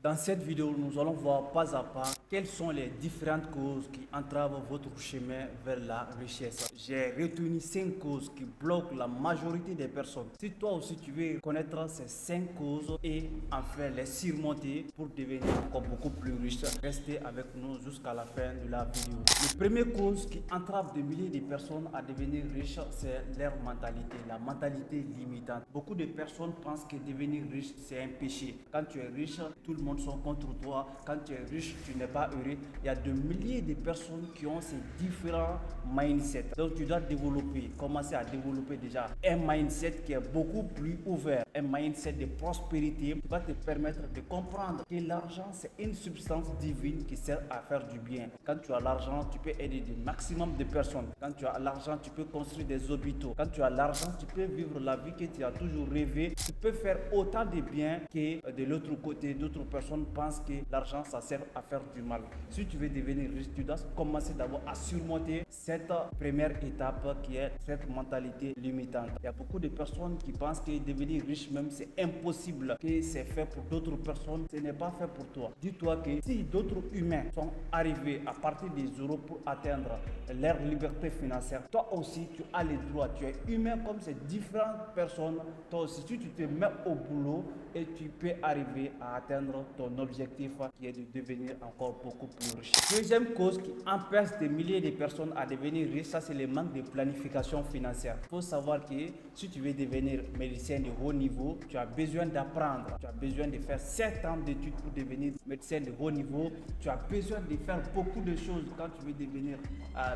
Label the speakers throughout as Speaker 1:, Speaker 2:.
Speaker 1: Dans cette vidéo, nous allons voir pas à pas quelles sont les différentes causes qui entravent votre chemin vers la richesse. J'ai retenu 5 causes qui bloquent la majorité des personnes. Si toi aussi tu veux connaître ces 5 causes et enfin les surmonter pour devenir encore beaucoup plus riche, restez avec nous jusqu'à la fin de la vidéo. La première cause qui entrave des milliers de personnes à devenir riches, c'est leur mentalité, la mentalité limitante. Beaucoup de personnes pensent que devenir riche, c'est un péché. Quand tu es riche, tout le monde sont contre toi. Quand tu es riche, tu n'es pas heureux. Il y a de milliers de personnes qui ont ces différents mindsets. Donc tu dois développer, commencer à développer déjà un mindset qui est beaucoup plus ouvert, un mindset de prospérité qui va te permettre de comprendre que l'argent, c'est une substance divine qui sert à faire du bien. Quand tu as l'argent, tu peux aider le maximum de personnes. Quand tu as l'argent, tu peux construire des hôpitaux. Quand tu as l'argent, tu peux vivre la vie que tu as toujours rêvé. Tu peux faire autant de bien que de l'autre côté, d'autres personnes pensent que l'argent, ça sert à faire du mal. Si tu veux devenir riche, tu dois commencer d'abord à surmonter cette première étape qui est cette mentalité limitante. Il y a beaucoup de personnes qui pensent que devenir riche même c'est impossible, que c'est fait pour d'autres personnes, ce n'est pas fait pour toi. Dis-toi que si d'autres humains sont arrivés à partir des euros pour atteindre leur liberté financière, toi aussi tu as les droits, tu es humain comme ces différentes personnes. Toi aussi si tu te mets au boulot et tu peux arriver à atteindre ton objectif qui est de devenir encore beaucoup plus riche. Deuxième cause qui empêche des milliers de personnes à devenir riches, ça c'est le manque de planification financière. Il faut savoir que si tu veux devenir médecin de haut niveau, tu as besoin d'apprendre, tu as besoin de faire 7 ans d'études pour devenir médecin de haut niveau, tu as besoin de faire beaucoup de choses quand tu veux devenir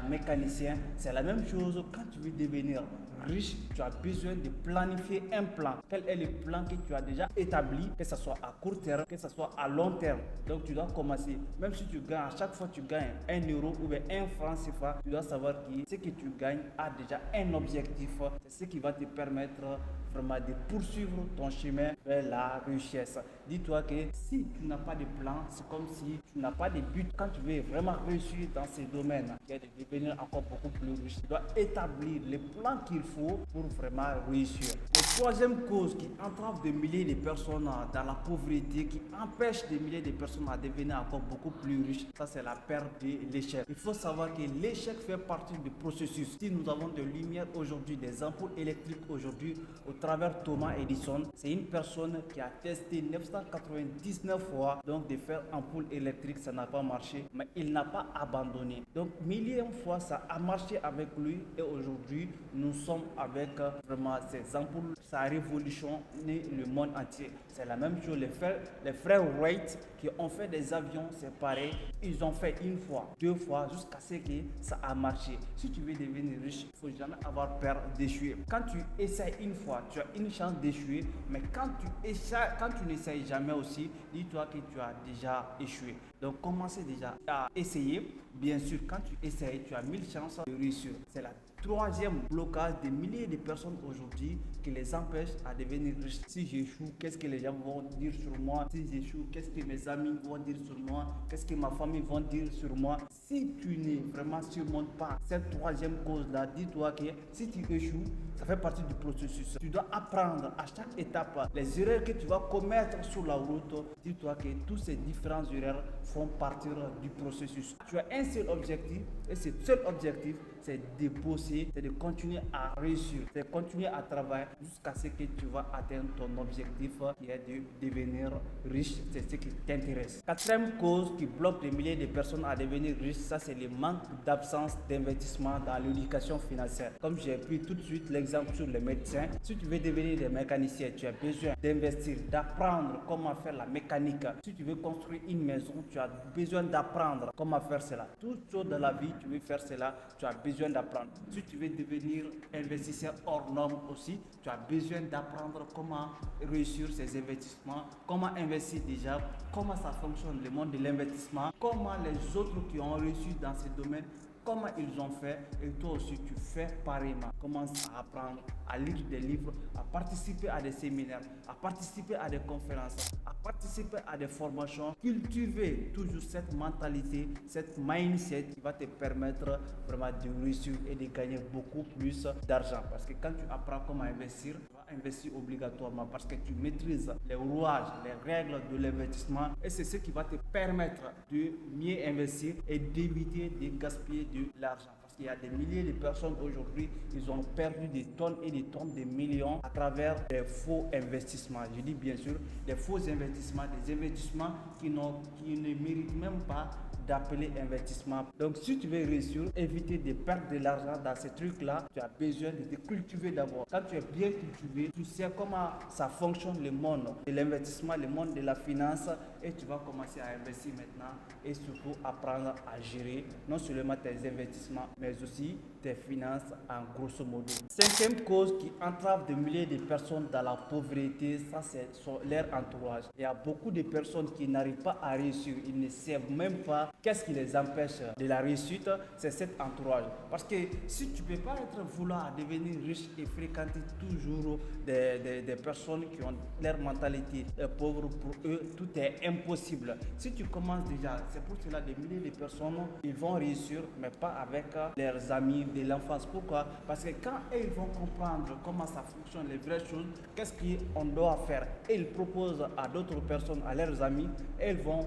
Speaker 1: mécanicien. C'est la même chose quand tu veux devenir riche, tu as besoin de planifier un plan. Quel est le plan que tu as déjà établi, que ce soit à court terme, que ce soit à long terme. Donc tu dois commencer, même si tu gagnes, à chaque fois tu gagnes 1 euro ou bien 1 franc CFA, tu dois savoir que ce que tu gagnes a déjà un objectif. C'est ce qui va te permettre vraiment de poursuivre ton chemin vers la richesse. Dis-toi que si tu n'as pas de plan, c'est comme si tu n'as pas de but. Quand tu veux vraiment réussir dans ces domaines, qui est de devenir encore beaucoup plus riche, tu dois établir les plans qu'il faut pour vraiment réussir. La troisième cause qui entrave des milliers de personnes dans la pauvreté, qui empêche des milliers de personnes à devenir encore beaucoup plus riches, ça c'est la peur de l'échec. Il faut savoir que l'échec fait partie du processus. Si nous avons de lumière aujourd'hui, des ampoules électriques aujourd'hui, au travers Thomas Edison, c'est une personne qui a testé 999 fois donc de faire ampoule électrique, ça n'a pas marché, mais il n'a pas abandonné. Donc millième fois ça a marché avec lui et aujourd'hui nous sommes avec vraiment ces ampoules. Ça a révolutionné le monde entier. C'est la même chose, les frères Wright qui ont fait des avions, c'est pareil. Ils ont fait une fois, 2 fois, jusqu'à ce que ça a marché. Si tu veux devenir riche, il ne faut jamais avoir peur d'échouer. Quand tu essaies une fois, tu as une chance d'échouer, mais quand tu n'essayes jamais aussi, dis-toi que tu as déjà échoué. Donc commencez déjà à essayer. Bien sûr, quand tu essayes, tu as 1000 chances de réussir. C'est la troisième blocage des milliers de personnes aujourd'hui qui les empêche à devenir riches. Si j'échoue, qu'est-ce que les gens vont dire sur moi? Si j'échoue, qu'est-ce que mes amis vont dire sur moi? Qu'est-ce que ma famille vont dire sur moi? Si tu ne vraiment surmontes pas cette troisième cause-là, dis-toi que si tu échoues, ça fait partie du processus. Tu dois apprendre à chaque étape les erreurs que tu vas commettre sur la route. Dis-toi que tous ces différentes erreurs font partie du processus. Tu as un seul objectif et ce seul objectif, c'est de bosser, c'est de continuer à réussir, c'est de continuer à travailler jusqu'à ce que tu vas atteindre ton objectif qui est de devenir riche. C'est ce qui t'intéresse. Quatrième cause qui bloque des milliers de personnes à devenir riches, ça c'est le manque d'absence d'investissement dans l'éducation financière. Comme j'ai pris tout de suite l'exemple sur les médecins, si tu veux devenir des mécaniciens, tu as besoin d'investir, d'apprendre comment faire la mécanique. Si tu veux construire une maison, tu as besoin d'apprendre comment faire cela. Toutes choses dans la vie, tu veux faire cela, tu as besoin d'apprendre. Si tu veux devenir investisseur hors norme aussi, tu as besoin d'apprendre comment réussir ces investissements, comment investir déjà, comment ça fonctionne le monde de l'investissement, comment les autres qui ont réussi dans ce domaine, comment ils ont fait, et toi aussi tu fais pareillement. Commence à apprendre, à lire des livres, à participer à des séminaires, à participer à des conférences, à participer à des formations. Cultiver toujours cette mentalité, cette mindset qui va te permettre vraiment de réussir et de gagner beaucoup plus d'argent. Parce que quand tu apprends comment investir, tu vas investir obligatoirement parce que tu maîtrises les rouages, les règles de l'investissement et c'est ce qui va te permettre de mieux investir et d'éviter de gaspiller de l'argent. Il y a des milliers de personnes aujourd'hui, ils ont perdu des tonnes et des tonnes de millions à travers des faux investissements. Je dis bien sûr des faux investissements, des investissements qui ne méritent même pas d'appeler investissement. Donc si tu veux réussir, éviter de perdre de l'argent dans ces trucs-là, tu as besoin de te cultiver d'abord. Quand tu es bien cultivé, tu sais comment ça fonctionne le monde de l'investissement, le monde de la finance et tu vas commencer à investir maintenant et surtout apprendre à gérer non seulement tes investissements mais aussi tes finances en grosso modo. Cinquième cause qui entrave des milliers de personnes dans la pauvreté, ça c'est leur entourage. Il y a beaucoup de personnes qui n'arrivent pas à réussir, ils ne savent même pas qu'est-ce qui les empêche de la réussite, c'est cet entourage. Parce que si tu ne peux pas vouloir devenir riche et fréquenter toujours des personnes qui ont leur mentalité pauvre, pour eux, tout est impossible. Si tu commences déjà, c'est pour cela des milliers de personnes, ils vont réussir, mais pas avec leurs amis de l'enfance. Pourquoi? Parce que quand ils vont comprendre comment ça fonctionne, les vraies choses, qu'est-ce qu'on doit faire, et ils proposent à d'autres personnes, à leurs amis, et ils vont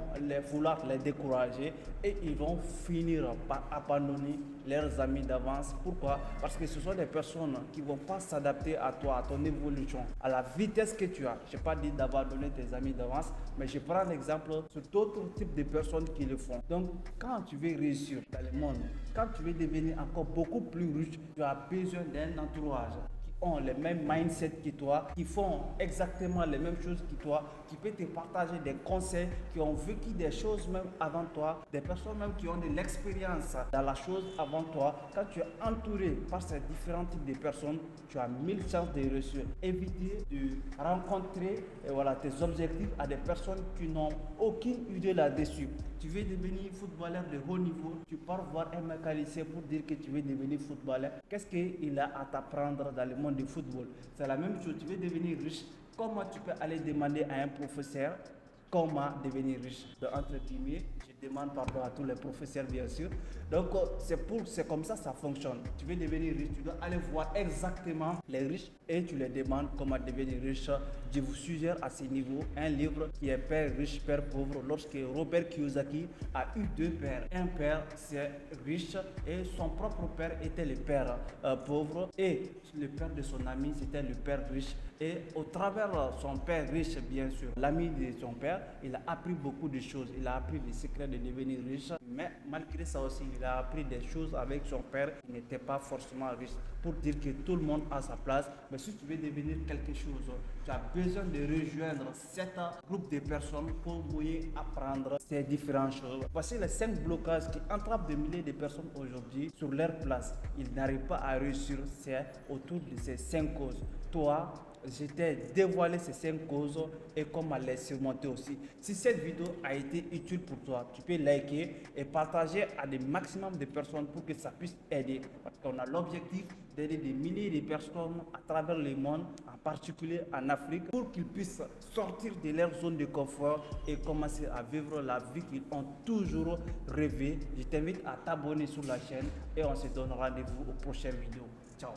Speaker 1: vouloir les décourager et ils vont finir par abandonner leurs amis d'avance. Pourquoi? Parce que ce sont des personnes qui ne vont pas s'adapter à toi, à ton évolution, à la vitesse que tu as. Je n'ai pas dit d'abandonner tes amis d'avance, mais je prends l'exemple sur d'autres types de personnes qui le font. Donc, quand tu veux réussir dans le monde, quand tu veux devenir encore beaucoup plus riche, tu as besoin d'un entourage ont les mêmes mindsets que toi, qui font exactement les mêmes choses que toi, qui peuvent te partager des conseils, qui ont vécu des choses même avant toi, des personnes même qui ont de l'expérience dans la chose avant toi. Quand tu es entouré par ces différents types de personnes, tu as 1000 chances de réussir. Éviter de rencontrer tes objectifs à des personnes qui n'ont aucune idée là-dessus. Tu veux devenir footballeur de haut niveau, tu pars voir un mécanicien pour dire que tu veux devenir footballeur. Qu'est-ce qu'il a à t'apprendre dans le monde du football? C'est la même chose, tu veux devenir riche. Comment tu peux aller demander à un professeur comment devenir riche? Entre guillemets, je demande pardon à tous les professeurs bien sûr. Donc c'est comme ça fonctionne. Tu veux devenir riche, tu dois aller voir exactement les riches et tu les demandes comment devenir riche. Je vous suggère à ce niveau un livre qui est Père riche, Père pauvre. Lorsque Robert Kiyosaki a eu deux pères. Un père c'est riche et son propre père était le père pauvre et le père de son ami c'était le père riche. Et au travers son père riche bien sûr, l'ami de son père, il a appris beaucoup de choses. Il a appris les secrets de devenir riche, mais malgré ça aussi, il a appris des choses avec son père qui n'était pas forcément riche. Pour dire que tout le monde a sa place, mais si tu veux devenir quelque chose, tu as besoin de rejoindre cet groupe de personnes pour mieux apprendre ces différentes choses. Voici les 5 blocages qui entravent des milliers de personnes aujourd'hui sur leur place. Ils n'arrivent pas à réussir, c'est autour de ces 5 causes. Toi, je t'ai dévoilé ces 5 causes et comment les surmonter aussi. Si cette vidéo a été utile pour toi, tu peux liker et partager à des maximum de personnes pour que ça puisse aider. Parce qu'on a l'objectif d'aider des milliers de personnes à travers le monde, en particulier en Afrique, pour qu'ils puissent sortir de leur zone de confort et commencer à vivre la vie qu'ils ont toujours rêvé. Je t'invite à t'abonner sur la chaîne et on se donne rendez-vous aux prochaines vidéos. Ciao.